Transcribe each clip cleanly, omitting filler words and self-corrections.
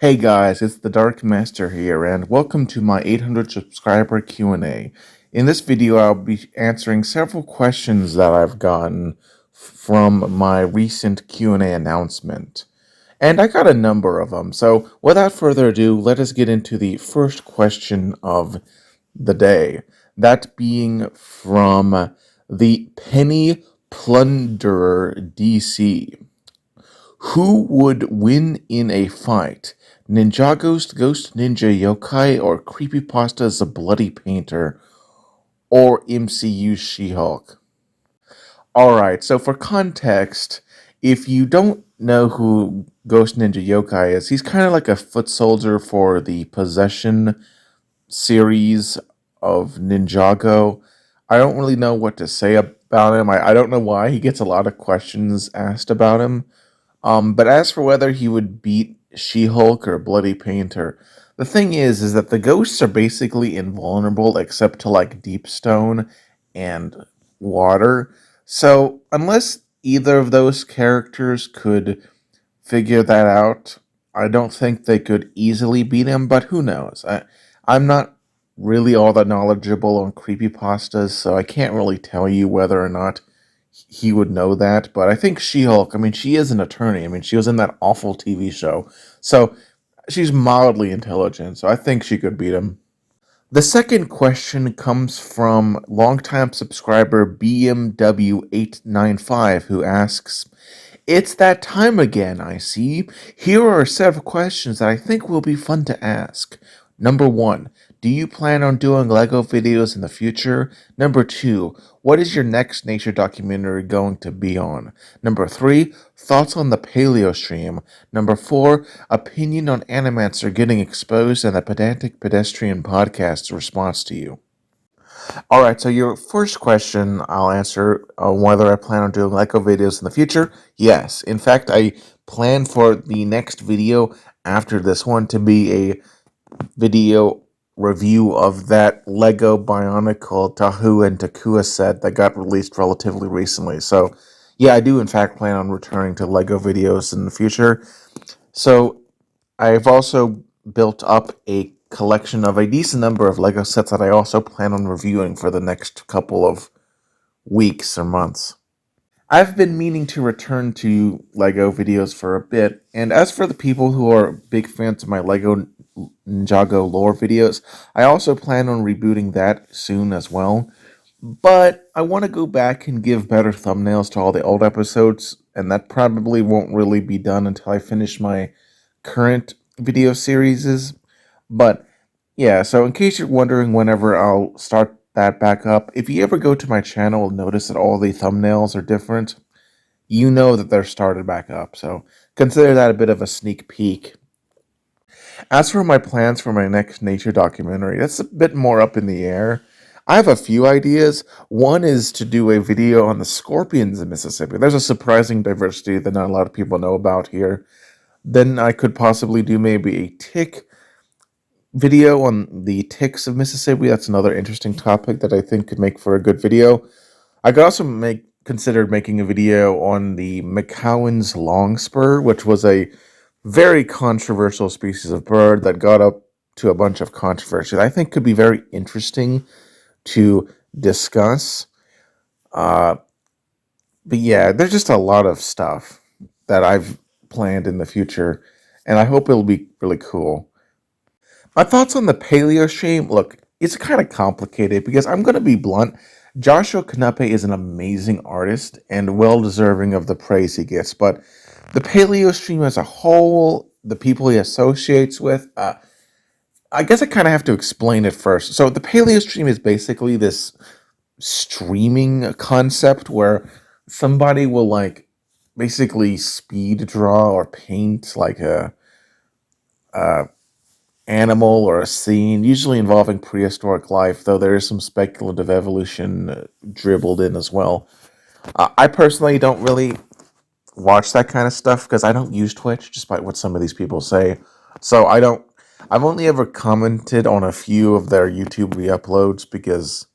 Hey guys, it's the Dark Master here, and welcome to my 800 subscriber Q&A. In this video, I'll be answering several questions that I've gotten from my recent Q&A announcement. And I got a number of them, so without further ado, let us get into the first question of the day. That being from the Penny Plunderer DC. Who would win in a fight? Ninjago's Ghost Ninja Yokai or Creepypasta's The Bloody Painter or MCU's She-Hulk? Alright, so for context, if you don't know who Ghost Ninja Yokai is, he's kind of like a foot soldier for the Possession series of Ninjago. I don't really know what to say about him. I don't know why. He gets a lot of questions asked about him. But as for whether he would beat She-Hulk or Bloody Painter, the thing is that the ghosts are basically invulnerable except to like deep stone and water. So unless either of those characters could figure that out, I don't think they could easily beat him, but who knows? I'm not really all that knowledgeable on creepypastas, so I can't really tell you whether or not he would know that, but I think She-Hulk, she is an attorney. She was in that awful TV show. So she's mildly intelligent, so I think she could beat him. The second question comes from longtime subscriber BMW895, who asks, "It's that time again, I see. Here are several questions that I think will be fun to ask. Number 1, do you plan on doing LEGO videos in the future? Number 2, what is your next nature documentary going to be on? Number 3, thoughts on the Paleostream. Number 4, opinion on Animancer getting exposed and the Pedantic Pedestrian Podcast response to you." Alright, so your first question I'll answer whether I plan on doing LEGO videos in the future. Yes, in fact, I plan for the next video after this one to be a video review of that Lego Bionicle Tahu and Takua set that got released relatively recently. So, yeah, I do in fact plan on returning to Lego videos in the future. So, I've also built up a collection of a decent number of Lego sets that I also plan on reviewing for the next couple of weeks or months. I've been meaning to return to LEGO videos for a bit, and as for the people who are big fans of my LEGO Ninjago lore videos, I also plan on rebooting that soon as well. But I want to go back and give better thumbnails to all the old episodes, and that probably won't really be done until I finish my current video series. But yeah, so in case you're wondering whenever I'll start that back up, if you ever go to my channel and notice that all the thumbnails are different, you know that they're started back up. So consider that a bit of a sneak peek. As for my plans for my next nature documentary, that's a bit more up in the air. I have a few ideas. One is to do a video on the scorpions in Mississippi. There's a surprising diversity that not a lot of people know about here. Then I could possibly do maybe a tick video on the ticks of Mississippi. That's another interesting topic that I think could make for a good video. I could also consider making a video on the McCowan's longspur, which was a very controversial species of bird that got up to a bunch of controversy that I think could be very interesting to discuss. But yeah, there's just a lot of stuff that I've planned in the future, and I hope it'll be really cool. My thoughts on the Paleostream, look, it's kind of complicated because I'm going to be blunt. Joshua Knappe is an amazing artist and well-deserving of the praise he gets, but the Paleostream as a whole, the people he associates with, I guess I kind of have to explain it first. So the Paleostream is basically this streaming concept where somebody will basically speed draw or paint like a animal or a scene, usually involving prehistoric life, though there is some speculative evolution dribbled in as well. I personally don't really watch that kind of stuff because I don't use Twitch, despite what some of these people say. So I've only ever commented on a few of their YouTube re-uploads because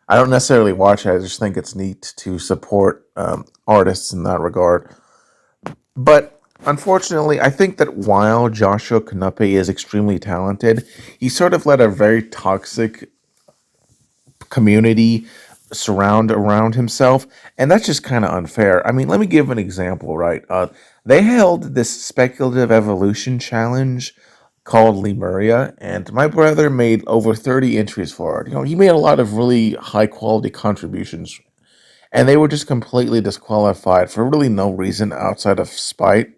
I don't necessarily watch it. I just think it's neat to support artists in that regard. But Unfortunately, I think that while Joshua Canupe is extremely talented, he sort of let a very toxic community surround around himself, and that's just kind of unfair. I mean, let me give an example, right? They held this speculative evolution challenge called Lemuria, and my brother made over 30 entries for it. He made a lot of really high quality contributions, and they were just completely disqualified for really no reason outside of spite.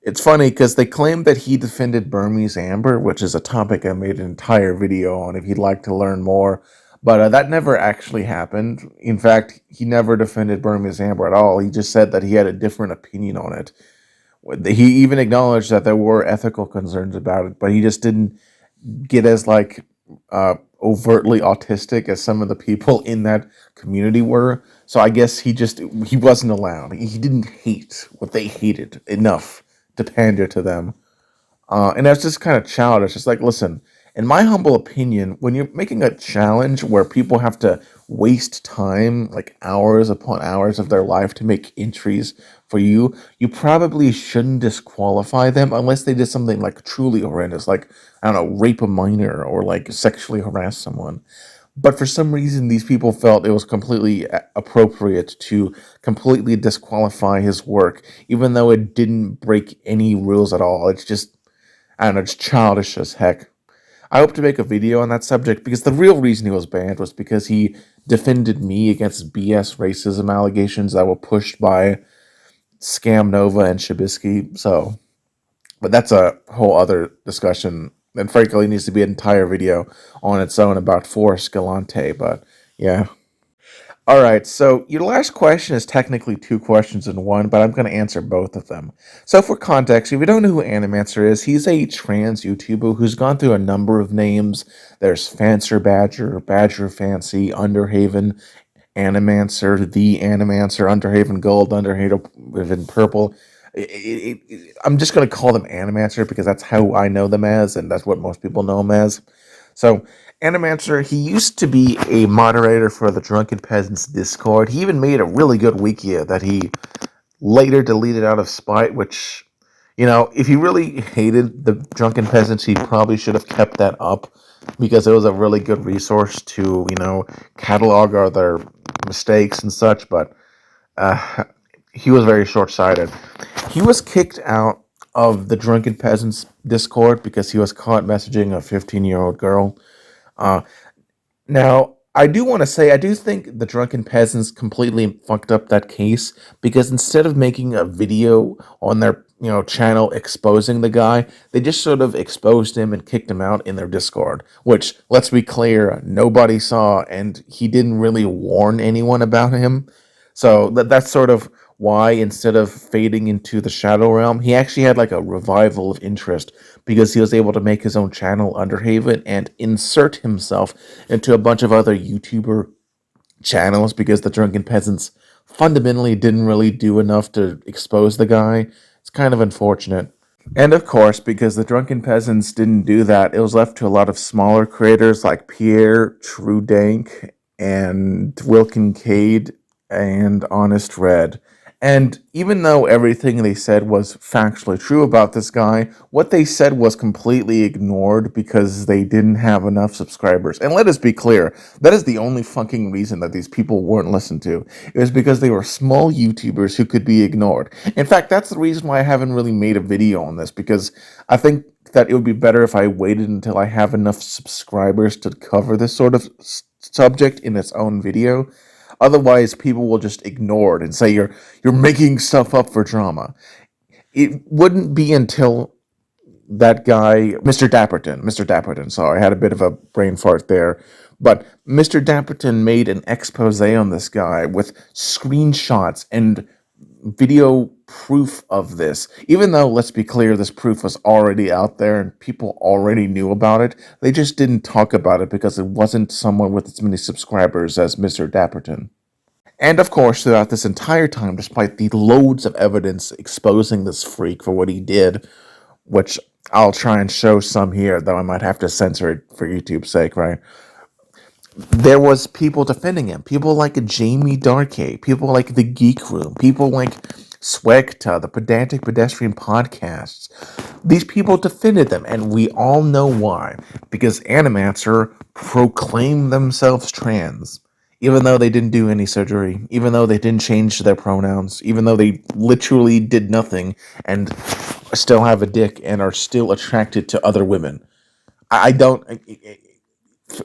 It's funny because they claimed that he defended Burmese amber, which is a topic I made an entire video on if you'd like to learn more. But that never actually happened. In fact, he never defended Burmese amber at all. He just said that he had a different opinion on it. He even acknowledged that there were ethical concerns about it, but he just didn't get as overtly autistic as some of the people in that community were. So I guess he wasn't allowed. He didn't hate what they hated enough to pander to them. And that's just kind of childish. It's like, listen, in my humble opinion, when you're making a challenge where people have to waste time, like hours upon hours of their life to make entries for you, you probably shouldn't disqualify them unless they did something like truly horrendous, like, I don't know, rape a minor or like sexually harass someone. But for some reason, these people felt it was completely appropriate to completely disqualify his work, even though it didn't break any rules at all. It's just, I don't know, it's childish as heck. I hope to make a video on that subject because the real reason he was banned was because he defended me against BS racism allegations that were pushed by Scam Nova and Shabisky. So, but that's a whole other discussion. And frankly, it needs to be an entire video on its own about Forrest Galante. But yeah. All right, so your last question is technically two questions in one, but I'm going to answer both of them. So, for context, if you don't know who Animancer is, he's a trans YouTuber who's gone through a number of names. There's Fancer Badger, Badger Fancy, Underhaven, Animancer, The Animancer, Underhaven Gold, Underhaven Purple. I'm just going to call them Animancer because that's how I know them as, and that's what most people know him as. So, Animancer, he used to be a moderator for the Drunken Peasants Discord. He even made a really good wiki that he later deleted out of spite, which, if he really hated the Drunken Peasants, he probably should have kept that up because it was a really good resource to, catalog all their mistakes and such, but he was very short-sighted. He was kicked out of the Drunken Peasants Discord because he was caught messaging a 15-year-old girl. Now, I do want to say, I do think the Drunken Peasants completely fucked up that case because instead of making a video on their channel exposing the guy, they just sort of exposed him and kicked him out in their Discord, which, let's be clear, nobody saw, and he didn't really warn anyone about him. So that's sort of why, instead of fading into the Shadow Realm, he actually had like a revival of interest because he was able to make his own channel, Underhaven, and insert himself into a bunch of other YouTuber channels because the Drunken Peasants fundamentally didn't really do enough to expose the guy. It's kind of unfortunate. And of course, because the Drunken Peasants didn't do that, it was left to a lot of smaller creators like Pierre, Truedank, and Will Kincaid, and Honest Red. And even though everything they said was factually true about this guy, what they said was completely ignored because they didn't have enough subscribers. And let us be clear, that is the only fucking reason that these people weren't listened to. It was because they were small YouTubers who could be ignored. In fact, that's the reason why I haven't really made a video on this, because I think that it would be better if I waited until I have enough subscribers to cover this sort of subject in its own video. Otherwise, people will just ignore it and say you're making stuff up for drama. It wouldn't be until that guy, Mr. Dapperton, sorry, I had a bit of a brain fart there, but Mr. Dapperton made an expose on this guy with screenshots and video proof of this. Even though, let's be clear, this proof was already out there and people already knew about it, they just didn't talk about it because it wasn't someone with as many subscribers as Mr. Dapperton. And of course, throughout this entire time, despite the loads of evidence exposing this freak for what he did, which I'll try and show some here, though I might have to censor it for YouTube's sake, right? There was people defending him. People like Jamie Darkay, people like The Geek Room, people like Swegta, the Pedantic Pedestrian Podcasts. These people defended them, and we all know why. Because Animancer proclaimed themselves trans. Even though they didn't do any surgery, even though they didn't change their pronouns, even though they literally did nothing and still have a dick and are still attracted to other women. I don't.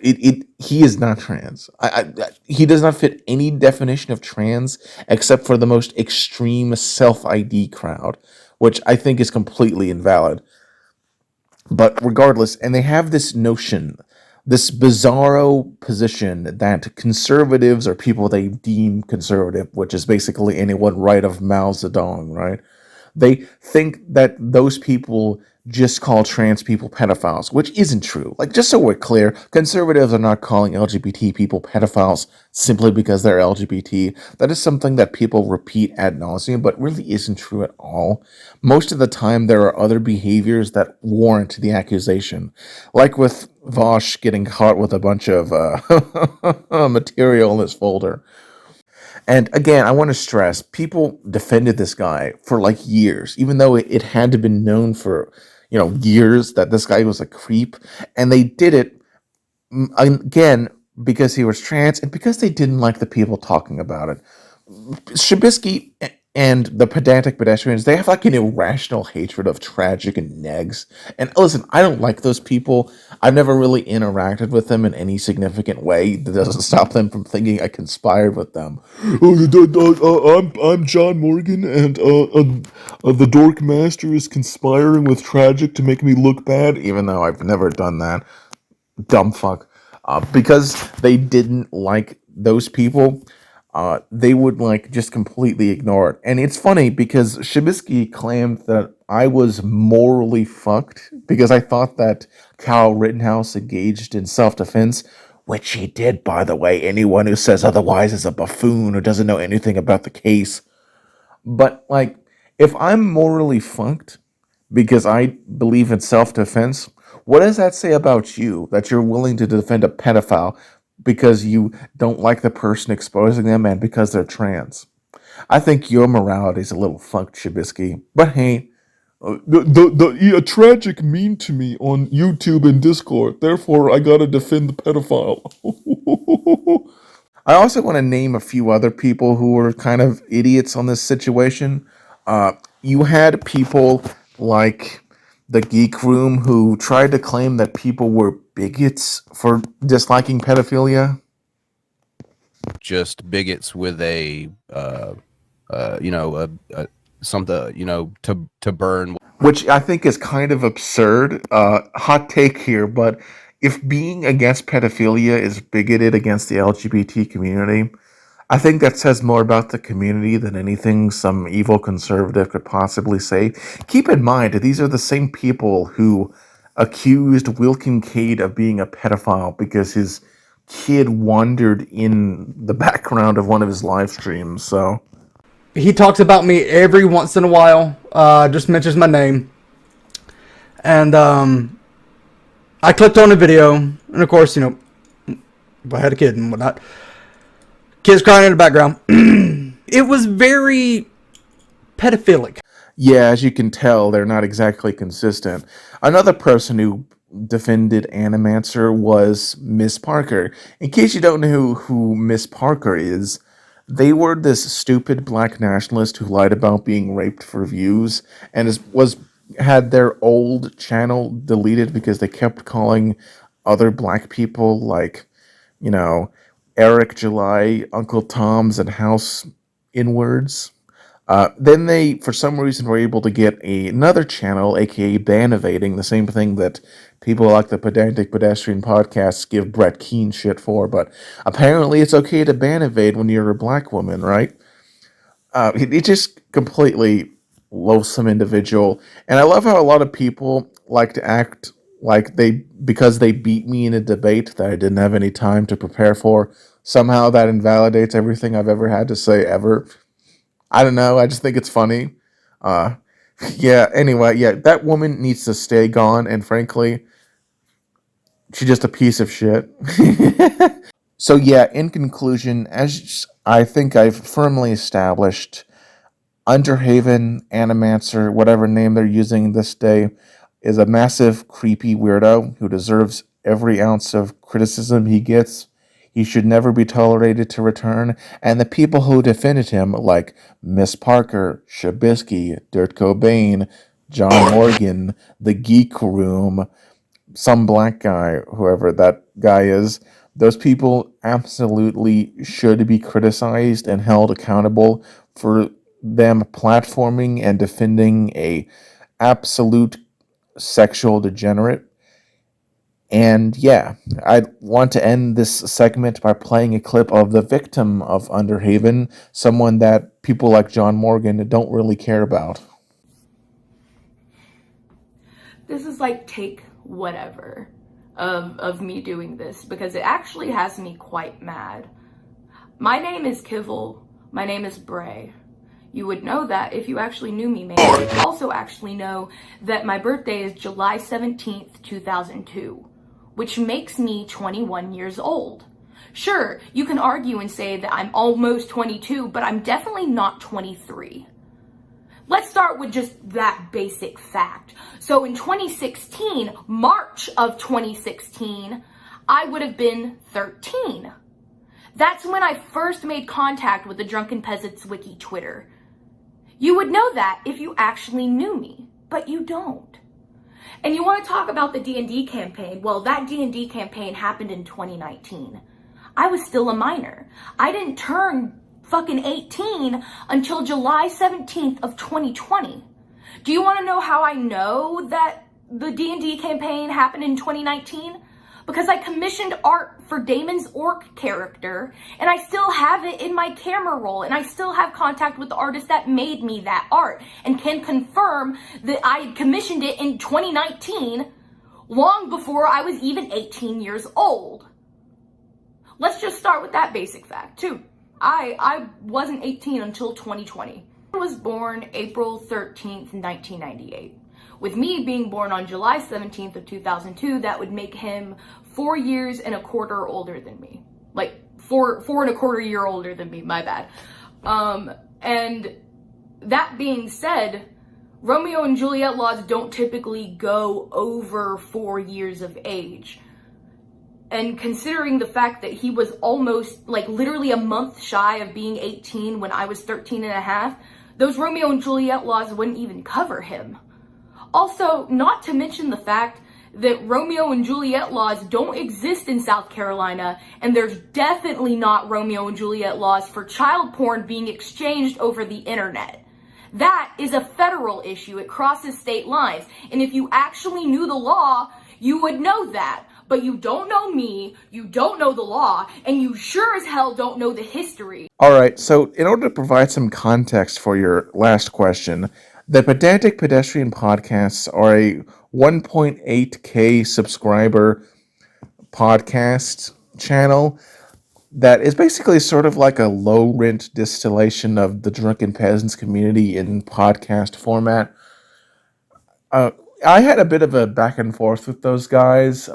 He is not trans. He does not fit any definition of trans except for the most extreme self ID crowd, which I think is completely invalid. But regardless, and they have this notion, this bizarro position that conservatives are people they deem conservative, which is basically anyone right of Mao Zedong, right? They think that those people just call trans people pedophiles, which isn't true. Like, just so we're clear, conservatives are not calling LGBT people pedophiles simply because they're LGBT. That is something that people repeat ad nauseum, but really isn't true at all. Most of the time, there are other behaviors that warrant the accusation. Like with Vosh getting caught with a bunch of material in his folder. And again, I want to stress, people defended this guy for like years, even though it had to been known for, years that this guy was a creep. And they did it, again, because he was trans and because they didn't like the people talking about it. Shabisky and the Pedantic Pedestrians, they have like an irrational hatred of tragic and negs. And listen, I don't like those people. I've never really interacted with them in any significant way. That doesn't stop them from thinking I conspired with them. I'm John Morgan, and the Dork Master is conspiring with Tragic to make me look bad, even though I've never done that. Dumb fuck. Because they didn't like those people, they would like just completely ignore it. And it's funny because Shabisky claimed that I was morally fucked because I thought that Kyle Rittenhouse engaged in self-defense, which he did, by the way. Anyone who says otherwise is a buffoon who doesn't know anything about the case. But like, if I'm morally fucked because I believe in self-defense, what does that say about you, that you're willing to defend a pedophile because you don't like the person exposing them and because they're trans? I think your morality is a little fucked, Shabisky. But hey, Tragic mean to me on YouTube and Discord. Therefore, I gotta defend the pedophile. I also want to name a few other people who were kind of idiots on this situation. You had people like the Geek Room who tried to claim that people were bigots for disliking pedophilia. Just bigots with a something to burn. Which I think is kind of absurd. Hot take here, but if being against pedophilia is bigoted against the LGBT community, I think that says more about the community than anything some evil conservative could possibly say. Keep in mind, these are the same people who accused Will Kincaid of being a pedophile because his kid wandered in the background of one of his live streams, so... He talks about me every once in a while, just mentions my name. And I clicked on a video, and of course, I had a kid and whatnot. Kids crying in the background. It was very pedophilic. Yeah, as you can tell, they're not exactly consistent. Another person who defended Animancer was Miss Parker. In case you don't know who Miss Parker is, they were this stupid black nationalist who lied about being raped for views and had their old channel deleted because they kept calling other black people like, Eric July, Uncle Tom's, and House N-words. Then they, for some reason, were able to get another channel, aka Banevading, the same thing that people like the Pedantic Pedestrian Podcast give Brett Keane shit for, but apparently it's okay to banevade when you're a black woman, right? It's just completely loathsome individual, and I love how a lot of people like to act like because they beat me in a debate that I didn't have any time to prepare for, somehow that invalidates everything I've ever had to say ever. I don't know, I just think it's funny. Anyway, that woman needs to stay gone, and frankly, she's just a piece of shit. So in conclusion, as I think I've firmly established, Underhaven, Animancer, whatever name they're using this day, is a massive, creepy weirdo who deserves every ounce of criticism he gets. He should never be tolerated to return, and the people who defended him, like Miss Parker, Shabisky, Durt Cobain, John Morgan, The Geek Room, some black guy, whoever that guy is, those people absolutely should be criticized and held accountable for them platforming and defending a absolute sexual degenerate. And yeah, I want to end this segment by playing a clip of the victim of Underhaven, someone that people like John Morgan don't really care about. This is like take whatever of me doing this, because it actually has me quite mad. My name is Kivil. My name is Bray. You would know that if you actually knew me, maybe. You also actually know that my birthday is July 17th, 2002, which makes me 21 years old. Sure, you can argue and say that I'm almost 22, but I'm definitely not 23. Let's start with just that basic fact. So in 2016, March of 2016, I would have been 13. That's when I first made contact with the Drunken Peasants Wiki Twitter. You would know that if you actually knew me, but you don't. And you want to talk about the D&D campaign? Well, that D&D campaign happened in 2019. I was still a minor. I didn't turn fucking 18 until July 17th of 2020. Do you want to know how I know that the D&D campaign happened in 2019? Because I commissioned art for Damon's orc character, and I still have it in my camera roll, and I still have contact with the artist that made me that art, and can confirm that I commissioned it in 2019, long before I was even 18 years old. Let's just start with that basic fact, too. I wasn't 18 until 2020. I was born April 13th, 1998. With me being born on July 17th of 2002, that would make him 4 years and a quarter older than me. Like, four and a quarter year older than me, my bad. And that being said, Romeo and Juliet laws don't typically go over 4 years of age. And considering the fact that he was almost, like, literally a month shy of being 18 when I was 13 and a half, those Romeo and Juliet laws wouldn't even cover him. Also, not to mention the fact that Romeo and Juliet laws don't exist in South Carolina, and there's definitely not Romeo and Juliet laws for child porn being exchanged over the internet. That is a federal issue. It crosses state lines. And if you actually knew the law, you would know that. But you don't know me, you don't know the law, and you sure as hell don't know the history. Alright, so in order to provide some context for your last question, the Pedantic Pedestrian Podcasts are a 1.8K subscriber podcast channel that is basically sort of like a low-rent distillation of the Drunken Peasants community in podcast format. I had a bit of a back and forth with those guys.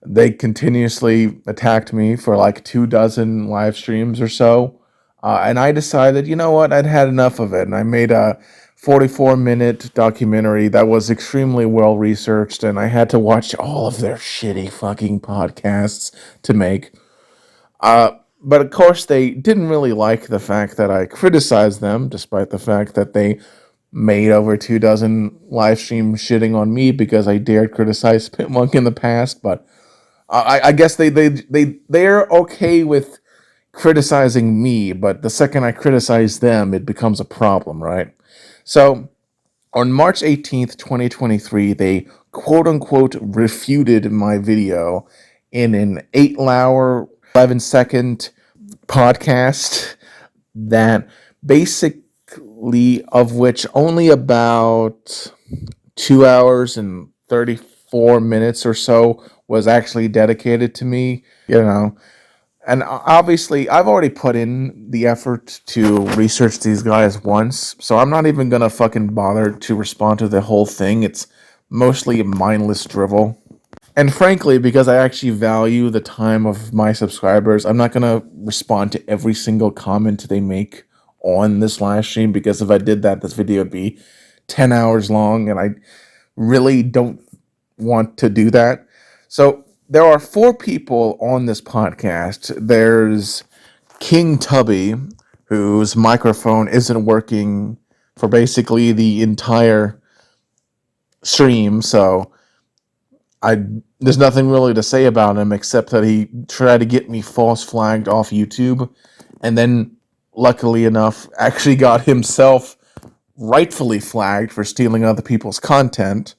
They continuously attacked me for like 24 live streams or so. And I decided, you know what, I'd had enough of it. And I made a 44-minute documentary that was extremely well researched, and I had to watch all of their shitty fucking podcasts to make. But of course, they didn't really like the fact that I criticized them, despite the fact that they made over 24 live streams shitting on me because I dared criticize Pitmonk in the past. But I guess they're okay with criticizing me, but the second I criticize them, it becomes a problem, right? So, on March 18th, 2023, they quote-unquote refuted my video in an 8-hour, 11-second podcast that basically, of which only about 2 hours and 34 minutes or so was actually dedicated to me, you know. And obviously, I've already put in the effort to research these guys once, so I'm not even gonna fucking bother to respond to the whole thing. It's mostly mindless drivel. And frankly, because I actually value the time of my subscribers, I'm not gonna respond to every single comment they make on this live stream, because if I did that, this video would be 10 hours long, and I really don't want to do that. So there are 4 people on this podcast. There's King Tubby, whose microphone isn't working for basically the entire stream, so there's nothing really to say about him except that he tried to get me false flagged off YouTube, and then luckily enough actually got himself rightfully flagged for stealing other people's content,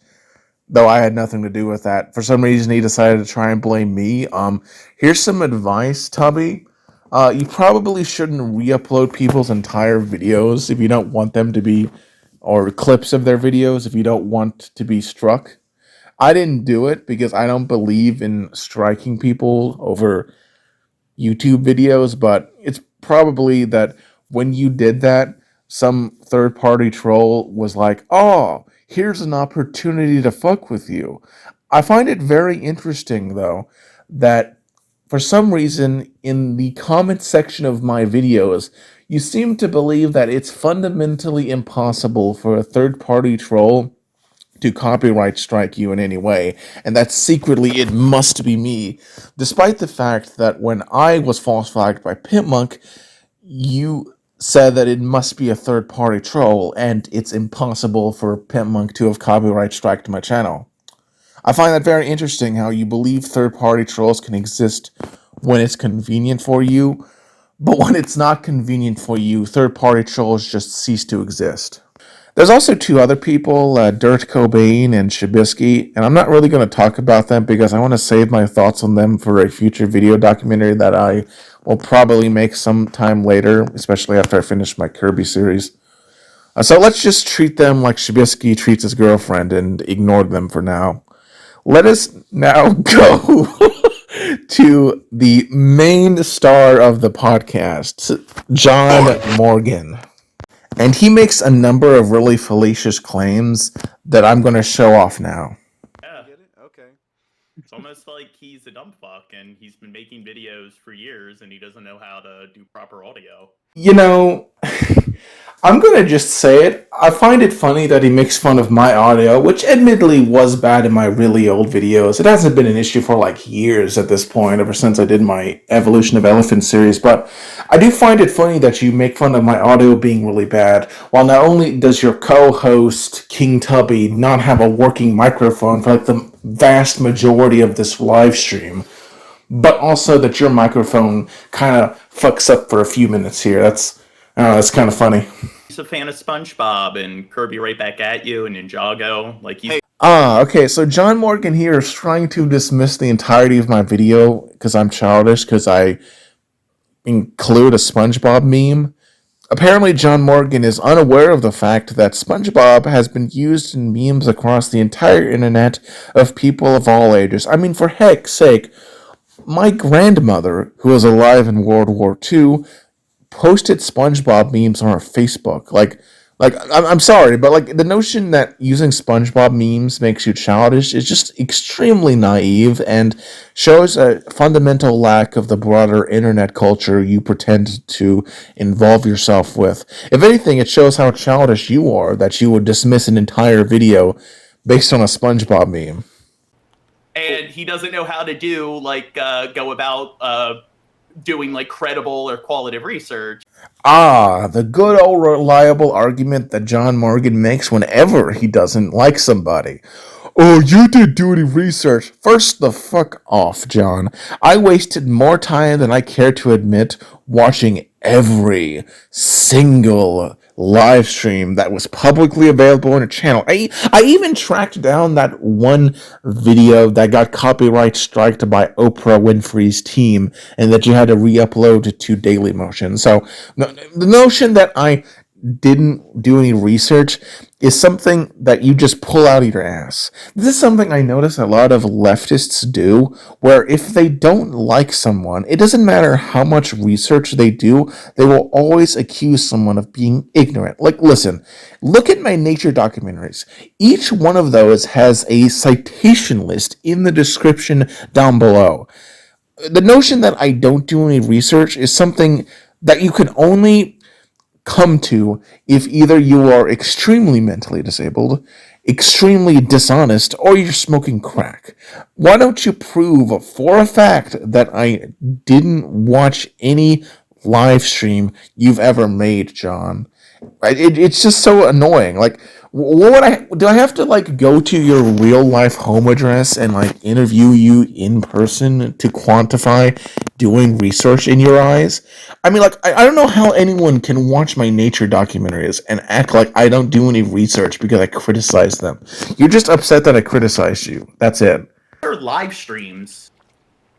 though I had nothing to do with that. For some reason he decided to try and blame me. Here's some advice, Tubby. You probably shouldn't re-upload people's entire videos if you don't want them to be, or clips of their videos if you don't want to be struck. I didn't do it because I don't believe in striking people over YouTube videos, but it's probably that when you did that, some third-party troll was like, oh, here's an opportunity to fuck with you. I find it very interesting, though, that for some reason in the comment section of my videos, you seem to believe that it's fundamentally impossible for a third-party troll to copyright strike you in any way, and that secretly it must be me, despite the fact that when I was false flagged by Pimpmonk, you said that it must be a third-party troll, and it's impossible for Pimpmonk to have copyright striked my channel. I find that very interesting, how you believe third-party trolls can exist when it's convenient for you, but when it's not convenient for you, third-party trolls just cease to exist. There's also 2 other people, Durt, Cobain, and Shabisky, and I'm not really going to talk about them because I want to save my thoughts on them for a future video documentary that I will probably make sometime later, especially after I finish my Kirby series. So let's just treat them like Shabisky treats his girlfriend and ignore them for now. Let us now go to the main star of the podcast, John Morgan. And he makes a number of really fallacious claims that I'm going to show off now. Yeah. Okay. It's almost like he's a dumb fuck and he's been making videos for years and he doesn't know how to do proper audio. You know, I'm going to just say it. I find it funny that he makes fun of my audio, which admittedly was bad in my really old videos. It hasn't been an issue for like years at this point, ever since I did my Evolution of Elephant series, but I do find it funny that you make fun of my audio being really bad, while not only does your co-host, King Tubby, not have a working microphone for like the vast majority of this live stream, but also that your microphone kind of fucks up for a few minutes here. That's kind of funny. He's a fan of SpongeBob and Kirby right back at you and Ninjago. Like he's Okay, so John Morgan here is trying to dismiss the entirety of my video because I'm childish, because I include a SpongeBob meme. Apparently, John Morgan is unaware of the fact that SpongeBob has been used in memes across the entire internet of people of all ages. I mean, for heck's sake, my grandmother, who was alive in World War II, posted SpongeBob memes on her Facebook. I'm sorry, but like the notion that using SpongeBob memes makes you childish is just extremely naive and shows a fundamental lack of the broader internet culture you pretend to involve yourself with. If anything, it shows how childish you are that you would dismiss an entire video based on a SpongeBob meme. and he doesn't know how to do go about doing like credible or qualitative research. The good old reliable argument that John Morgan makes whenever he doesn't like somebody. Oh, you didn't do any research. First the fuck off, John. I wasted more time than I care to admit watching every single live stream that was publicly available on a channel. I even tracked down that one video that got copyright striked by Oprah Winfrey's team and that you had to re-upload to Dailymotion. So the notion that I didn't do any research is something that you just pull out of your ass. This is something I notice a lot of leftists do, where if they don't like someone, it doesn't matter how much research they do, they will always accuse someone of being ignorant. Like, listen, look at my nature documentaries. Each one of those has a citation list in the description down below. The notion that I don't do any research is something that you can only come to if either you are extremely mentally disabled, extremely dishonest, or you're smoking crack. Why don't you prove for a fact that I didn't watch any live stream you've ever made, John? It's just so annoying. Like, do I have to like go to your real life home address and like interview you in person to quantify doing research in your eyes? I mean, like, I don't know how anyone can watch my nature documentaries and act like I don't do any research because I criticize them. You're just upset that I criticized you. That's it. They're live streams.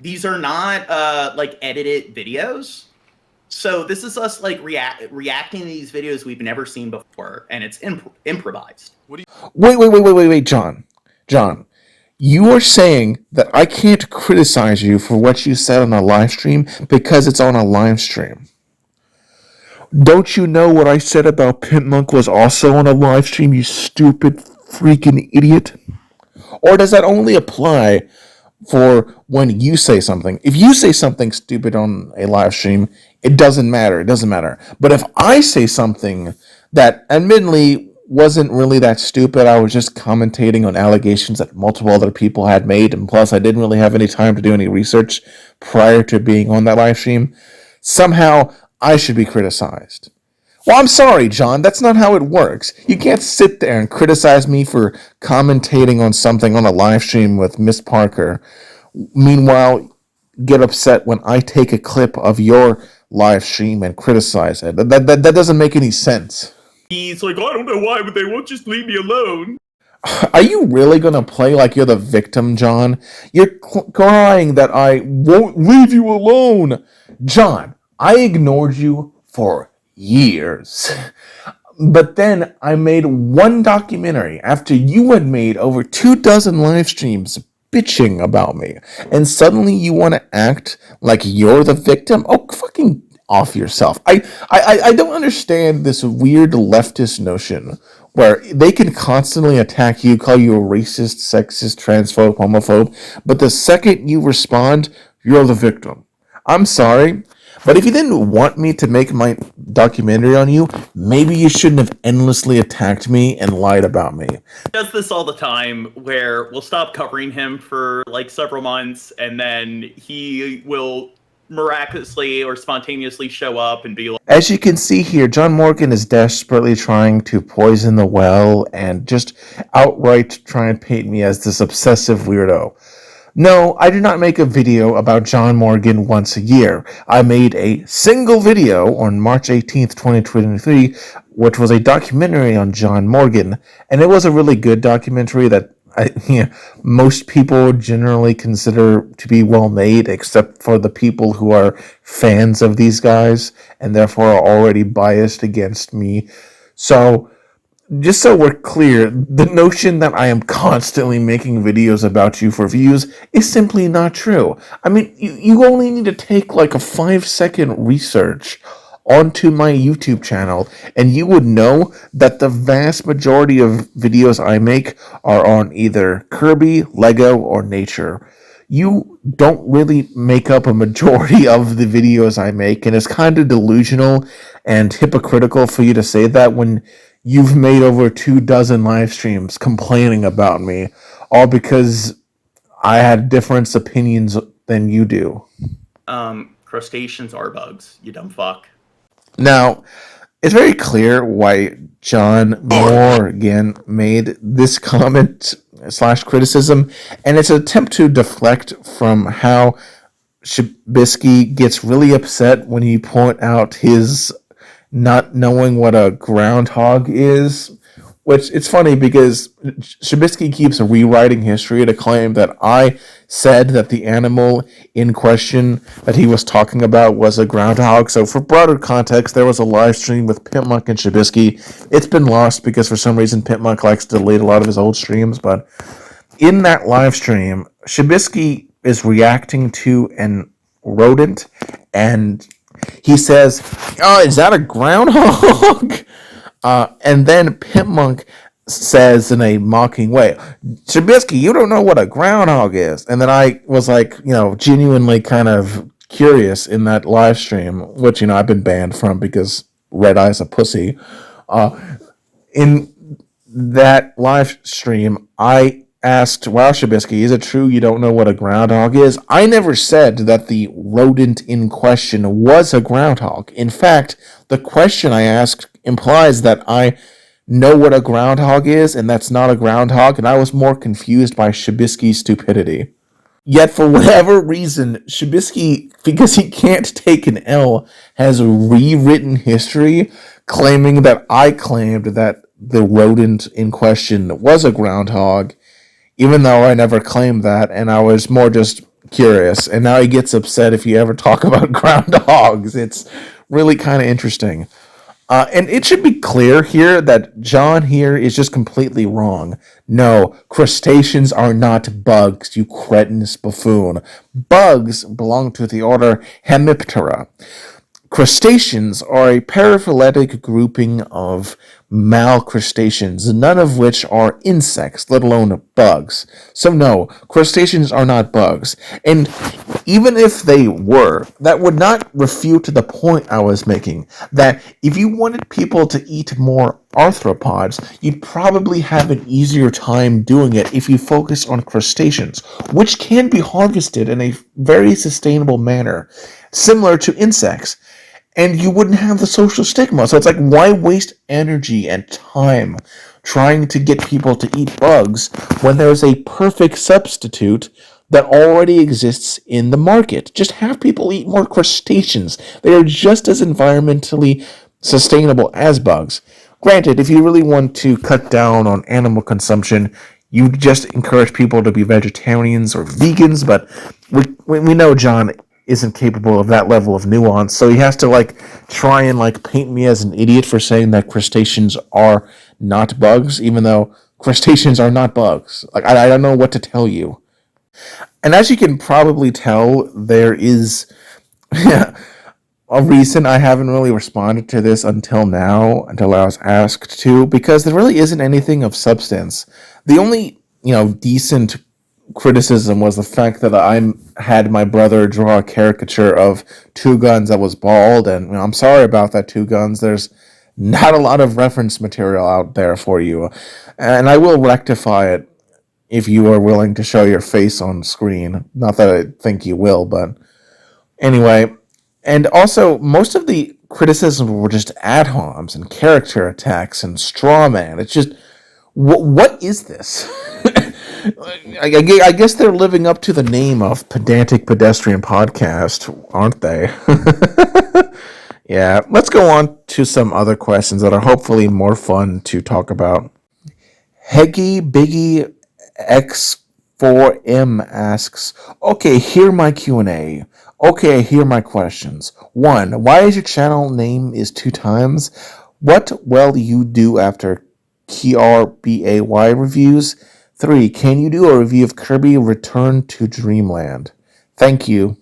These are not like edited videos. So this is us like reacting to these videos we've never seen before, and it's improvised. Wait, John. You are saying that I can't criticize you for what you said on a live stream because it's on a live stream. Don't you know what I said about Pimp was also on a live stream, you stupid freaking idiot? Or does that only apply for when you say something? If you say something stupid on a live stream, it doesn't matter. But if I say something that admittedly wasn't really that stupid, I was just commentating on allegations that multiple other people had made, and plus I didn't really have any time to do any research prior to being on that live stream, somehow I should be criticized. Well, I'm sorry, John, that's not how it works. You can't sit there and criticize me for commentating on something on a live stream with Miss Parker. Meanwhile, get upset when I take a clip of your live stream and criticize it. That doesn't make any sense. He's like, I don't know why, but they won't just leave me alone. Are you really going to play like you're the victim, John? You're crying that I won't leave you alone. John, I ignored you for years. But then I made one documentary after you had made over 24 live streams bitching about me. And suddenly you want to act like you're the victim? Oh, fucking off yourself. I don't understand this weird leftist notion where they can constantly attack you, call you a racist, sexist, transphobe, homophobe, but the second you respond, you're the victim. I'm sorry, but if you didn't want me to make my documentary on you, maybe you shouldn't have endlessly attacked me and lied about me. He does this all the time where we'll stop covering him for like several months, and then he will miraculously or spontaneously show up and be like... As you can see here, John Morgan is desperately trying to poison the well and just outright try and paint me as this obsessive weirdo. No, I do not make a video about John Morgan once a year. I made a single video on March 18th, 2023, which was a documentary on John Morgan, and it was a really good documentary that most people generally consider to be well made, except for the people who are fans of these guys and therefore are already biased against me. So, just so we're clear, the notion that I am constantly making videos about you for views is simply not true. I mean, you only need to take like a 5-second research onto my YouTube channel, and you would know that the vast majority of videos I make are on either Kirby, Lego, or nature. You don't really make up a majority of the videos I make, and it's kind of delusional and hypocritical for you to say that when you've made over 24 live streams complaining about me, all because I had different opinions than you do. Crustaceans are bugs, you dumb fuck. Now, it's very clear why John Morgan made this comment / criticism, and it's an attempt to deflect from how Shabisky gets really upset when you point out his not knowing what a groundhog is, which it's funny because Shabisky keeps rewriting history to claim that I said that the animal in question that he was talking about was a groundhog. So for broader context, there was a live stream with Pimp and Shabisky. It's been lost because for some reason Pimp likes to delete a lot of his old streams, but in that live stream, Shabisky is reacting to an rodent, and he says, "Oh, is that a groundhog?" And then Pimp says in a mocking way, "Shabisky, you don't know what a groundhog is." And then I was like, genuinely kind of curious in that live stream, which, I've been banned from because Red Eye's a pussy. In that live stream, I asked, wow, Shabisky, is it true you don't know what a groundhog is? I never said that the rodent in question was a groundhog. In fact, the question I asked implies that I know what a groundhog is, and that's not a groundhog, and I was more confused by Shabisky's stupidity. Yet, for whatever reason, Shabisky, because he can't take an L, has rewritten history, claiming that I claimed that the rodent in question was a groundhog, even though I never claimed that, and I was more just curious. And now he gets upset if you ever talk about groundhogs. It's really kind of interesting. And it should be clear here that John here is just completely wrong. No, crustaceans are not bugs, you cretinous buffoon. Bugs belong to the order Hemiptera. Crustaceans are a paraphyletic grouping of malcrustaceans, none of which are insects, let alone bugs. So no, crustaceans are not bugs. And even if they were, that would not refute the point I was making, that if you wanted people to eat more arthropods, you'd probably have an easier time doing it if you focus on crustaceans, which can be harvested in a very sustainable manner, similar to insects. And you wouldn't have the social stigma. So it's like, why waste energy and time trying to get people to eat bugs when there's a perfect substitute that already exists in the market? Just have people eat more crustaceans. They are just as environmentally sustainable as bugs. Granted, if you really want to cut down on animal consumption, you just encourage people to be vegetarians or vegans, but we know John isn't capable of that level of nuance, so he has to try and paint me as an idiot for saying that crustaceans are not bugs, even though crustaceans are not bugs. I don't know what to tell you. And as you can probably tell, there is a reason I haven't really responded to this until now, until I was asked to, because there really isn't anything of substance. The only, decent criticism was the fact that I had my brother draw a caricature of Two Guns that was bald, and I'm sorry about that, Two Guns. There's not a lot of reference material out there for you, and I will rectify it if you are willing to show your face on screen. Not that I think you will, but anyway. And also, most of the criticisms were just ad homs and character attacks and straw man. It's just, what is this? I guess they're living up to the name of Pedantic Pedestrian Podcast, aren't they? Yeah, let's go on to some other questions that are hopefully more fun to talk about. Heggy Biggie X4M asks, okay, here my Q&A. Okay, here my questions. 1. Why is your channel name is 2 times? What will you do after KRBAY reviews? 3. Can you do a review of Kirby Return to Dreamland? Thank you.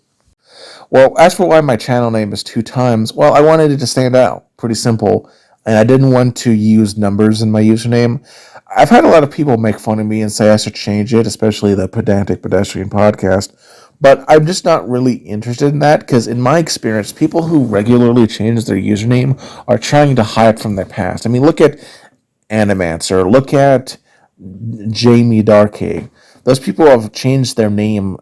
Well, as for why my channel name is 2 times, well, I wanted it to stand out. Pretty simple. And I didn't want to use numbers in my username. I've had a lot of people make fun of me and say I should change it, especially the Pedantic Pedestrian Podcast. But I'm just not really interested in that, because in my experience, people who regularly change their username are trying to hide from their past. I mean, look at Animancer. Look at Jamie Darkey. Those people have changed their name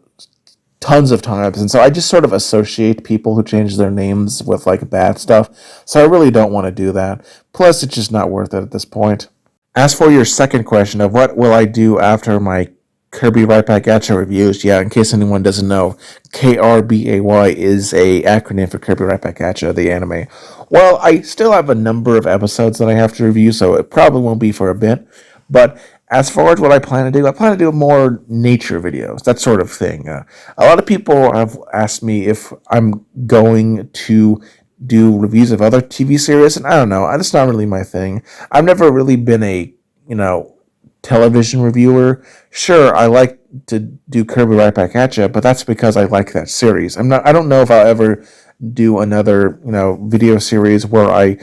tons of times, and so I just sort of associate people who change their names with bad stuff, so I really don't want to do that. Plus, it's just not worth it at this point. As for your second question of what will I do after my Kirby Right Back At Ya reviews, yeah, in case anyone doesn't know, KRBAY is a acronym for Kirby Right Back At Ya, the anime. Well, I still have a number of episodes that I have to review, so it probably won't be for a bit, but as far as what I plan to do more nature videos, that sort of thing. A lot of people have asked me if I'm going to do reviews of other TV series, and I don't know, that's not really my thing. I've never really been a, television reviewer. Sure, I like to do Kirby Right Back At Ya, but that's because I like that series. I don't know if I'll ever do another, video series where I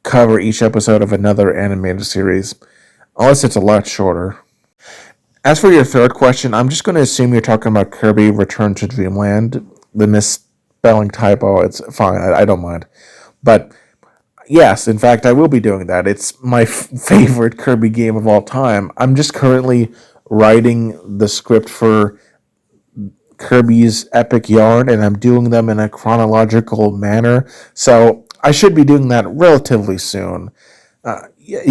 cover each episode of another animated series, unless it's a lot shorter. As for your third question, I'm just going to assume you're talking about Kirby Return to Dreamland. The misspelling typo, it's fine, I don't mind. But, Yes, in fact, I will be doing that. It's my favorite Kirby game of all time. I'm just currently writing the script for Kirby's epic yarn, and I'm doing them in a chronological manner. So I should be doing that relatively soon.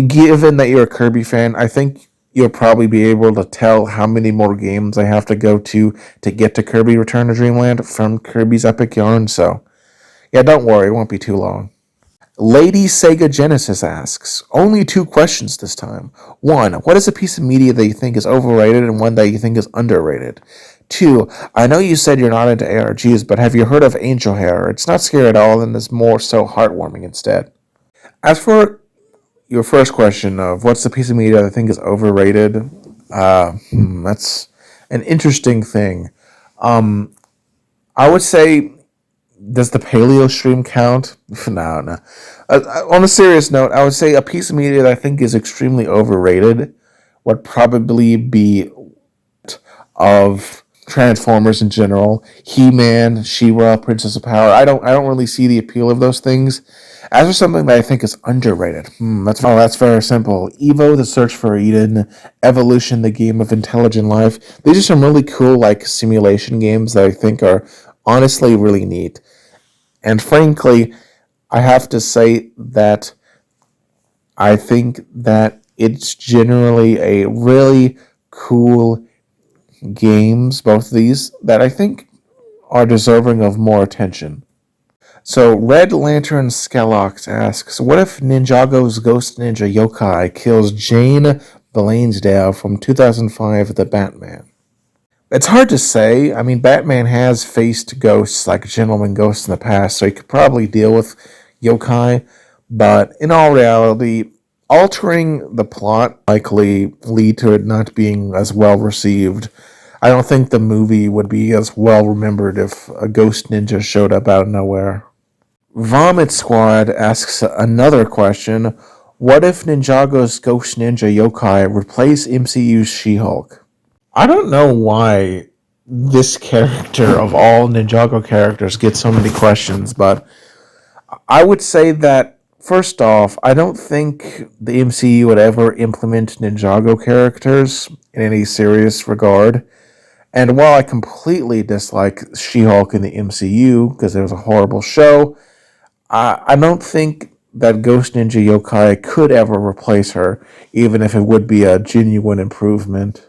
Given that you're a Kirby fan, I think you'll probably be able to tell how many more games I have to go to get to Kirby Return to Dreamland from Kirby's epic yarn. So yeah, don't worry, it won't be too long. Lady Sega Genesis asks, only two questions this time. One, what is a piece of media that you think is overrated and one that you think is underrated? Two, I know you said you're not into ARGs, but have you heard of Angel Hair? It's not scary at all and is more so heartwarming instead. As for your first question of what's the piece of media that I think is overrated, that's an interesting thing. I would say, does the Paleostream count? No. On a serious note, I would say a piece of media that I think is extremely overrated would probably be of Transformers in general, He-Man, She-Ra, Princess of Power. I don't really see the appeal of those things. As for something that I think is underrated, that's very simple. Evo: The Search for Eden, Evolution: The Game of Intelligent Life. These are some really cool simulation games that I think are honestly really neat. And frankly, I have to say that I think that it's generally a really cool games, both of these, that I think are deserving of more attention. So Red Lantern Skelox asks, what if Ninjago's Ghost Ninja Yokai kills Jain Blaisedale from 2005 The Batman? It's hard to say. I mean, Batman has faced ghosts like Gentleman Ghost in the past, so he could probably deal with yokai. But in all reality, altering the plot likely lead to it not being as well received. I don't think the movie would be as well remembered if a ghost ninja showed up out of nowhere. Vomit Squad asks another question. What if Ninjago's Ghost Ninja Yokai replace MCU's She-Hulk? I don't know why this character of all Ninjago characters gets so many questions, but I would say that, first off, I don't think the MCU would ever implement Ninjago characters in any serious regard. And while I completely dislike She-Hulk in the MCU because it was a horrible show, I don't think that Ghost Ninja Yokai could ever replace her, even if it would be a genuine improvement.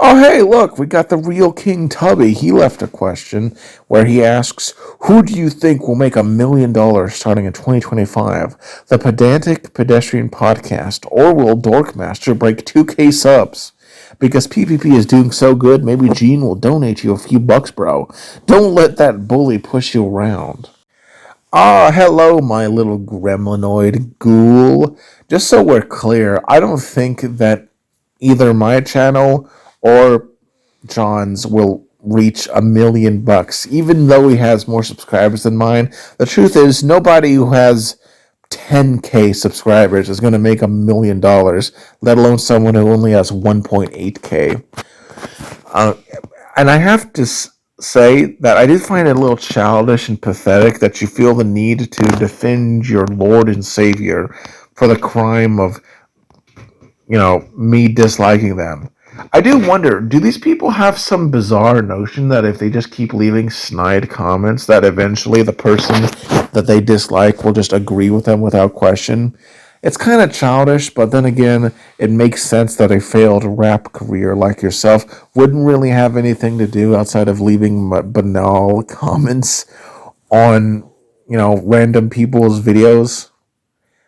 Oh, hey, look, we got the real King Tubby. He left a question where he asks, who do you think will make $1 million starting in 2025? The Pedantic Pedestrian Podcast, or will Dorkmaster break 2K subs? Because PPP is doing so good, maybe Gene will donate you a few bucks, bro. Don't let that bully push you around. Ah, hello, my little gremlinoid ghoul. Just so we're clear, I don't think that either my channel or John's will reach $1 million, even though he has more subscribers than mine. The truth is, nobody who has 10K subscribers is going to make $1 million, let alone someone who only has 1.8K. And I have to say that I did find it a little childish and pathetic that you feel the need to defend your Lord and Savior for the crime of, me disliking them. I do wonder, do these people have some bizarre notion that if they just keep leaving snide comments, that eventually the person that they dislike will just agree with them without question? It's kind of childish, but then again, it makes sense that a failed rap career like yourself wouldn't really have anything to do outside of leaving banal comments on, random people's videos.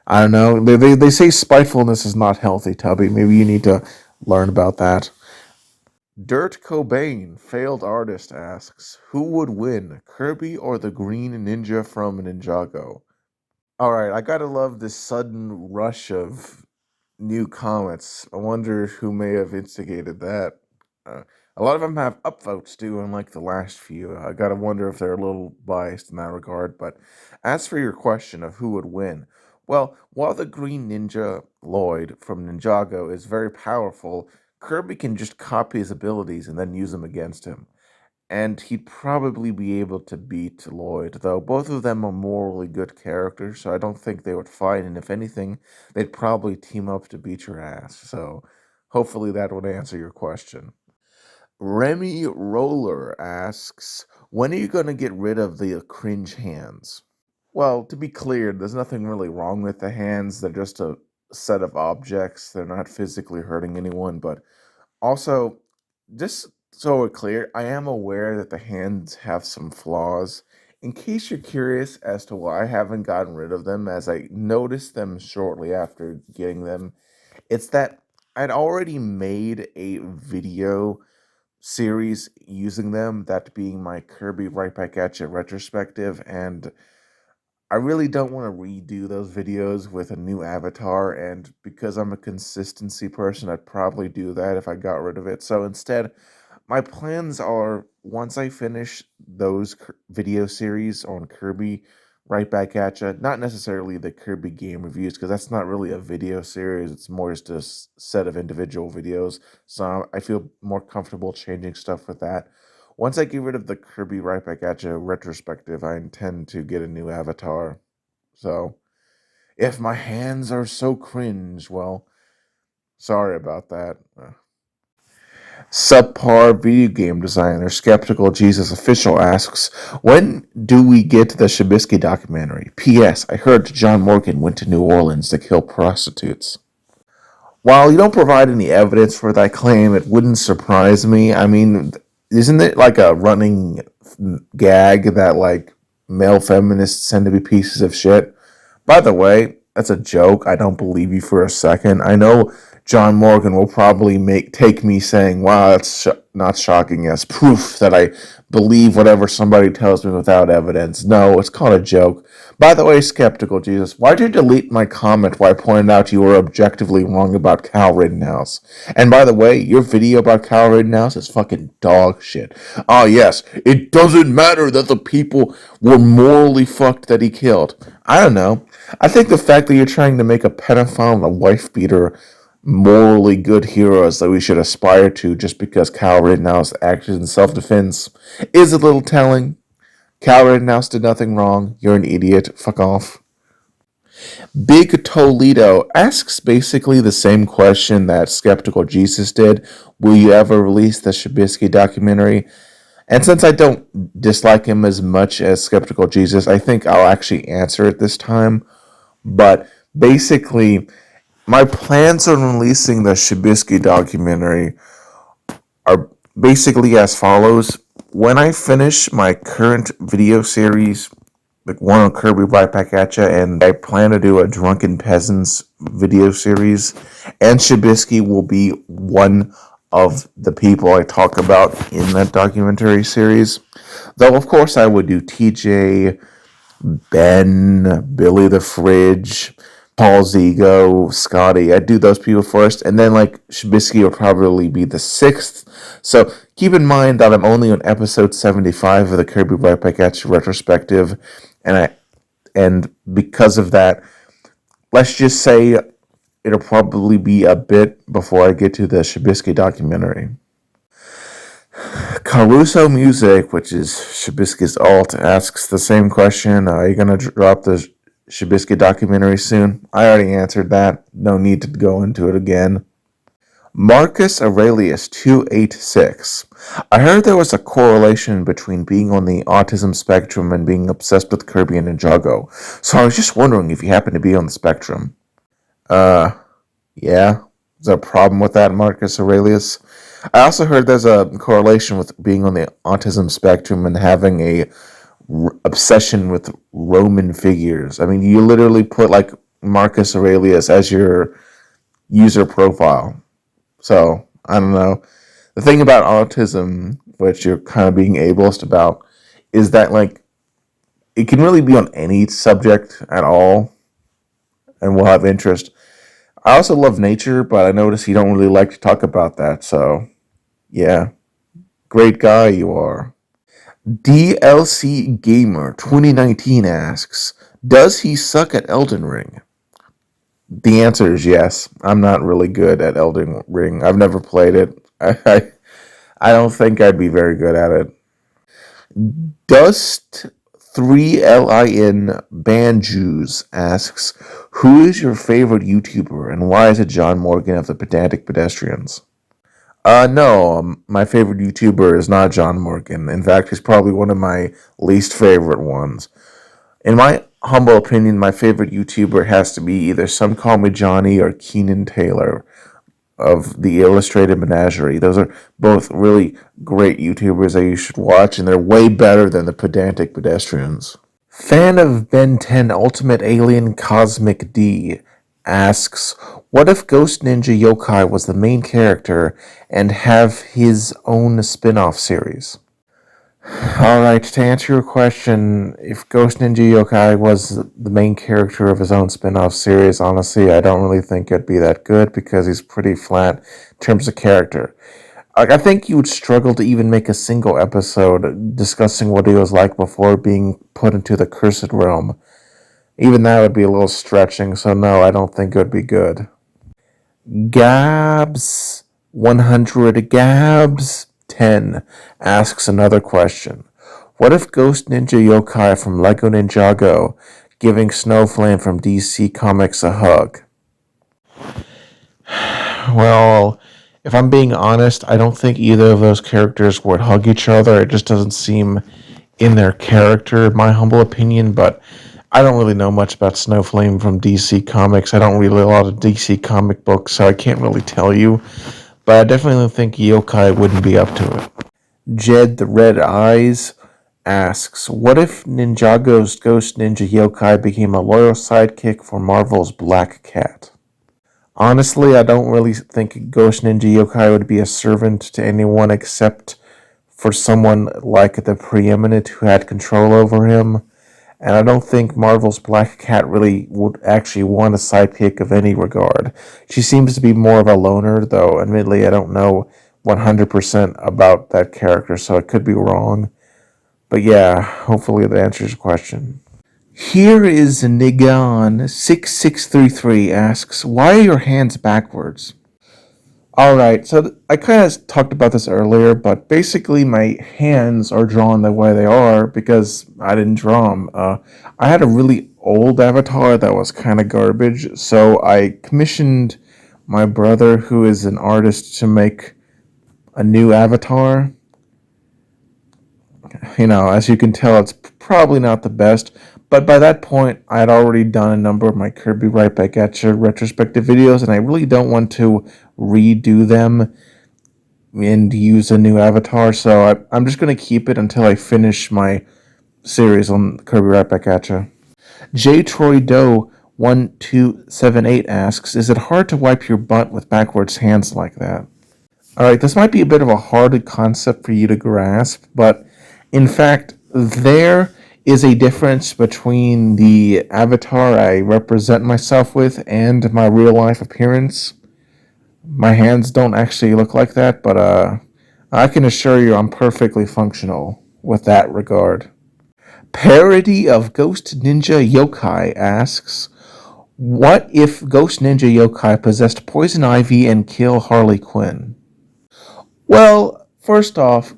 I don't know. They say spitefulness is not healthy, Tubby. Maybe you need to learn about that. Durt Cobain, failed artist, asks, who would win, Kirby or the green ninja from Ninjago? Alright, I gotta love this sudden rush of new comments. I wonder who may have instigated that. Uh, a lot of them have upvotes too, unlike the last few. I gotta wonder if they're a little biased in that regard. But as for your question of who would win, well, while the Green Ninja Lloyd from Ninjago is very powerful, Kirby can just copy his abilities and then use them against him. and he'd probably be able to beat Lloyd, though both of them are morally good characters, so I don't think they would fight, and if anything, they'd probably team up to beat your ass. So hopefully that would answer your question. Remy Roller asks, when are you going to get rid of the cringe hands? Well, to be clear, there's nothing really wrong with the hands. They're just a set of objects. They're not physically hurting anyone, but also, just so we're clear, I am aware that the hands have some flaws. In case you're curious as to why I haven't gotten rid of them, as I noticed them shortly after getting them, it's that I'd already made a video series using them, that being my Kirby Right Back At You retrospective, and I really don't want to redo those videos with a new avatar, and because I'm a consistency person, I'd probably do that if I got rid of it. So instead, my plans are, once I finish those video series on Kirby Right Back At Ya, not necessarily the Kirby game reviews, because that's not really a video series, it's more just a set of individual videos, so I feel more comfortable changing stuff with that. Once I get rid of the Kirby Right Back At Ya retrospective, I intend to get a new avatar. So, if my hands are so cringe, well, sorry about that. Subpar video game designer Skeptical Jesus Official asks, when do we get to the Shabisky documentary? P.S. I heard John Morgan went to New Orleans to kill prostitutes. While you don't provide any evidence for that claim, it wouldn't surprise me. I mean, isn't it like a running gag that like male feminists tend to be pieces of shit? By the way, that's a joke. I don't believe you for a second. I know John Morgan will probably take me saying, wow, that's not shocking as proof that I believe whatever somebody tells me without evidence. No, it's called a joke. By the way, Skeptical Jesus, why'd you delete my comment where I pointed out you were objectively wrong about Kyle Rittenhouse? And by the way, your video about Kyle Rittenhouse is fucking dog shit. Ah, yes, it doesn't matter that the people were morally fucked that he killed. I don't know. I think the fact that you're trying to make a pedophile and a wife beater morally good heroes that we should aspire to just because Kyle Rittenhouse acted in self-defense is a little telling. Kyle Rittenhouse did nothing wrong. You're an idiot. Fuck off. Big Toledo asks basically the same question that Skeptical Jesus did. Will you ever release the Shabisky documentary? And since I don't dislike him as much as Skeptical Jesus, I think I'll actually answer it this time. But basically, my plans on releasing the Shabisky documentary are basically as follows. When I finish my current video series, like one on Kirby Right Back At Ya, and I plan to do a Drunken Peasants video series, and Shabisky will be one of the people I talk about in that documentary series. Though, of course, I would do TJ, Ben, Billy the Fridge, Paul Zigo, Scotty. I'd do those people first, and then like Shabisky will probably be the sixth. So keep in mind that I'm only on episode 75 of the Kirby Right Back At You retrospective, and because of that, let's just say it'll probably be a bit before I get to the Shabisky documentary. Caruso Music, which is Shabisky's alt, asks the same question. Are you going to drop the Shabisky documentary soon? I already answered that. No need to go into it again. Marcus Aurelius 286. I heard there was a correlation between being on the autism spectrum and being obsessed with Kirby and Ninjago. So I was just wondering if you happen to be on the spectrum. Yeah. Is there a problem with that, Marcus Aurelius? I also heard there's a correlation with being on the autism spectrum and having a obsession with Roman figures. I mean, you literally put like Marcus Aurelius as your user profile. So, I don't know. The thing about autism, which you're kind of being ableist about, is that like it can really be on any subject at all and will have interest. I also love nature, but I notice you don't really like to talk about that, so yeah. Great guy you are. DLC Gamer 2019 asks, does he suck at Elden Ring? The answer is yes. I'm not really good at Elden Ring. I've never played it. I don't think I'd be very good at it. Dust3LIN Banjus asks, who is your favorite YouTuber and why is it John Morgan of the Pedantic Pedestrians? No, my favorite YouTuber is not John Morgan. In fact, he's probably one of my least favorite ones. In my humble opinion, my favorite YouTuber has to be either Some Call Me Johnny or Keenan Taylor of the Illustrated Menagerie. Those are both really great YouTubers that you should watch, and they're way better than the Pedantic Pedestrians. Fan of Ben 10 Ultimate Alien Cosmic D asks, what if Ghost Ninja Yokai was the main character and have his own spin-off series? Alright, to answer your question, if Ghost Ninja Yokai was the main character of his own spin-off series, honestly, I don't really think it'd be that good because he's pretty flat in terms of character. I think you would struggle to even make a single episode discussing what he was like before being put into the cursed realm. Even that would be a little stretching, so no, I don't think it would be good. Gabs10 asks another question. What if Ghost Ninja Yokai from Lego Ninjago giving Snowflame from DC Comics a hug? Well, if I'm being honest, I don't think either of those characters would hug each other. It just doesn't seem in their character, in my humble opinion, but I don't really know much about Snowflame from DC Comics. I don't read a lot of DC comic books, so I can't really tell you. But I definitely think Yokai wouldn't be up to it. Jed the Red Eyes asks, what if Ninjago's Ghost Ninja Yokai became a loyal sidekick for Marvel's Black Cat? Honestly, I don't really think Ghost Ninja Yokai would be a servant to anyone except for someone like the Preeminent who had control over him. And I don't think Marvel's Black Cat really would actually want a sidekick of any regard. She seems to be more of a loner, though admittedly I don't know 100% about that character, so I could be wrong. But yeah, hopefully that answers your question. Here is Nigan6633 asks, why are your hands backwards? Alright, so I kind of talked about this earlier, but basically my hands are drawn the way they are because I didn't draw them. I had a really old avatar that was kind of garbage, so I commissioned my brother, who is an artist, to make a new avatar. You know, as you can tell, it's probably not the best, but by that point, I had already done a number of my Kirby Right Back At You retrospective videos, and I really don't want to redo them and use a new avatar, so I'm just going to keep it until I finish my series on Kirby Right Back At You. J. Troy Doe 1278 asks, is it hard to wipe your butt with backwards hands like that? Alright, this might be a bit of a hard concept for you to grasp, but in fact, there is a difference between the avatar I represent myself with and my real life appearance. My hands don't actually look like that, but I can assure you I'm perfectly functional with that regard. Parody of Ghost Ninja Yokai asks, what if Ghost Ninja Yokai possessed poison ivy and kill Harley Quinn? Well, first off,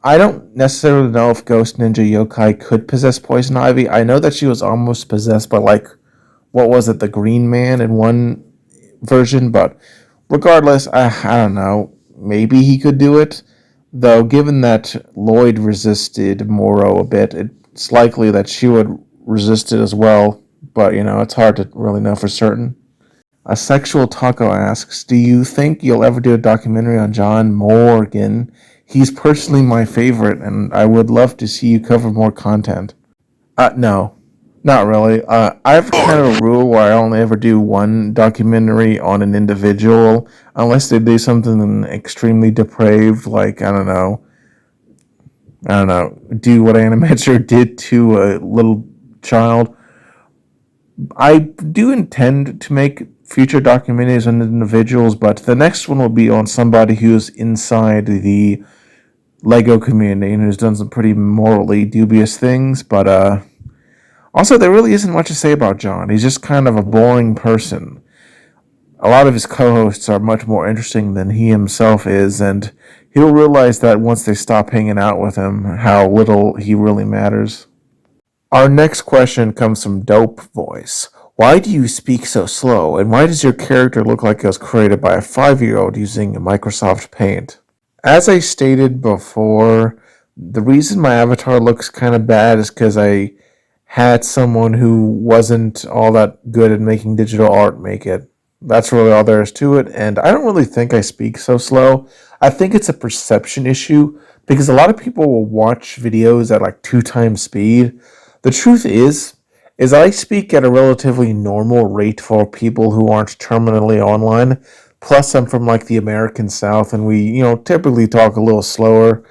I don't necessarily know if Ghost Ninja Yokai could possess poison ivy. I know that she was almost possessed by, what was it, the Green Man in one version, but regardless, I don't know. Maybe he could do it. Though, given that Lloyd resisted Moro a bit, it's likely that she would resist it as well. But, it's hard to really know for certain. A Sexual Taco asks, do you think you'll ever do a documentary on John Morgan? He's personally my favorite, and I would love to see you cover more content. No. Not really. I have kind of a rule where I only ever do one documentary on an individual, unless they do something extremely depraved, like, I don't know, do what Animancer did to a little child. I do intend to make future documentaries on individuals, but the next one will be on somebody who's inside the Lego community and who's done some pretty morally dubious things, but also there really isn't much to say about John. He's just kind of a boring person. A lot of his co-hosts are much more interesting than he himself is, and He'll realize that once they stop hanging out with him, how little he really matters. Our next question comes from Dope Voice. Why do you speak so slow, and why does your character look like it was created by a 5-year-old using Microsoft Paint? As I stated before, the reason my avatar looks kind of bad is because I had someone who wasn't all that good at making digital art make it. That's really all there is to it, and I don't really think I speak so slow. I think it's a perception issue, because a lot of people will watch videos at like 2 times speed. The truth is I speak at a relatively normal rate for people who aren't terminally online. Plus, I'm from like the American South, and we, typically talk a little slower,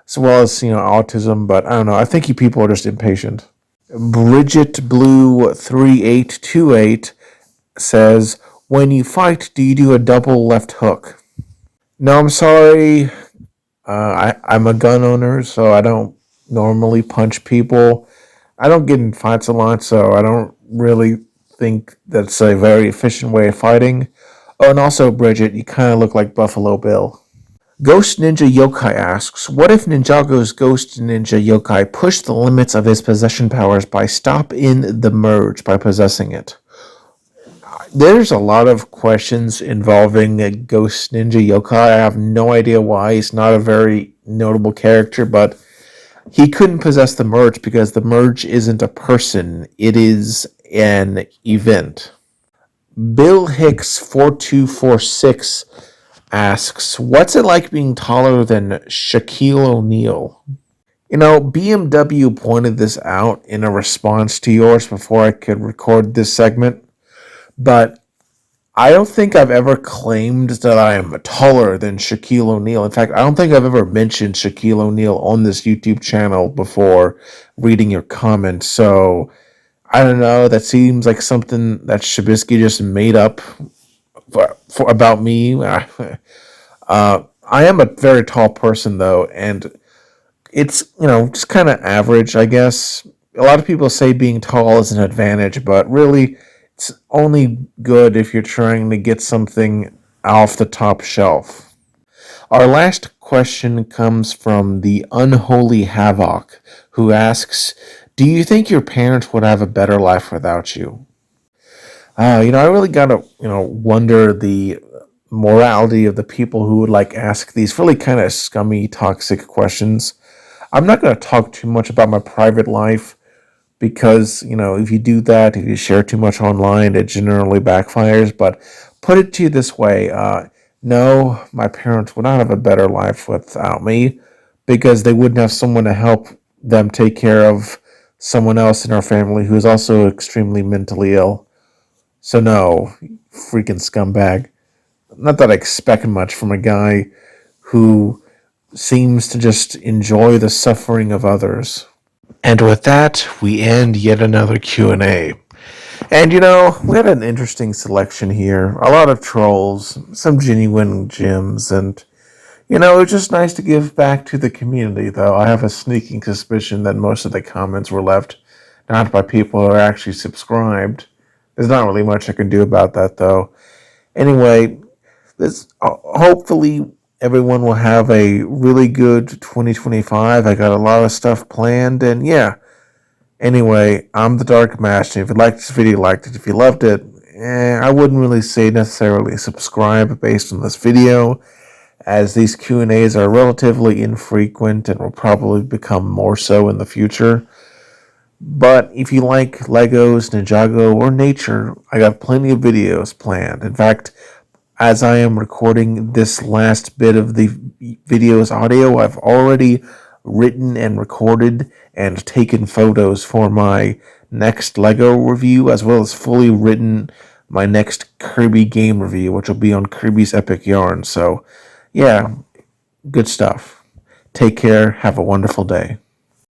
as well as, autism, but I don't know. I think you people are just impatient. Bridget Blue 3828 says, when you fight, do you do a double left hook? No, I'm sorry. I'm a gun owner, so I don't normally punch people. I don't get in fights a lot, so I don't really think that's a very efficient way of fighting. Oh, and also, Bridget, you kind of look like Buffalo Bill. Ghost Ninja Yokai asks, what if Ninjago's Ghost Ninja Yokai pushed the limits of his possession powers by stop in the merge by possessing it? There's a lot of questions involving a Ghost Ninja Yokai. I have no idea why. He's not a very notable character, but he couldn't possess the merge because the merge isn't a person. It is an event. Bill Hicks 4246 asks, what's it like being taller than Shaquille O'Neal? BMW pointed this out in a response to yours before I could record this segment, but I don't think I've ever claimed that I am taller than Shaquille O'Neal. In fact, I don't think I've ever mentioned Shaquille O'Neal on this YouTube channel before reading your comment, so I don't know, that seems like something that Shabisky just made up for about me. I am a very tall person, though, and it's, just kind of average, I guess. A lot of people say being tall is an advantage, but really, it's only good if you're trying to get something off the top shelf. Our last question comes from the Unholy Havoc, who asks, do you think your parents would have a better life without you? I really gotta, wonder the morality of the people who would ask these really kind of scummy, toxic questions. I'm not gonna talk too much about my private life because, if you do that, if you share too much online, it generally backfires. But put it to you this way, no, my parents would not have a better life without me because they wouldn't have someone to help them take care of someone else in our family who is also extremely mentally ill. So no, freaking scumbag. Not that I expect much from a guy who seems to just enjoy the suffering of others. And with that, we end yet another Q&A. And we had an interesting selection here. A lot of trolls, some genuine gems, and it's just nice to give back to the community, though. I have a sneaking suspicion that most of the comments were left not by people who are actually subscribed. There's not really much I can do about that, though. Anyway, hopefully everyone will have a really good 2025. I got a lot of stuff planned, and yeah. Anyway, I'm the Dark Master. If you liked this video, liked it. If you loved it, I wouldn't really say necessarily subscribe based on this video, as these Q&As are relatively infrequent and will probably become more so in the future. But if you like Legos, Ninjago, or nature, I got plenty of videos planned. In fact, as I am recording this last bit of the video's audio, I've already written and recorded and taken photos for my next Lego review, as well as fully written my next Kirby game review, which will be on Kirby's Epic Yarn. So, yeah, good stuff. Take care. Have a wonderful day.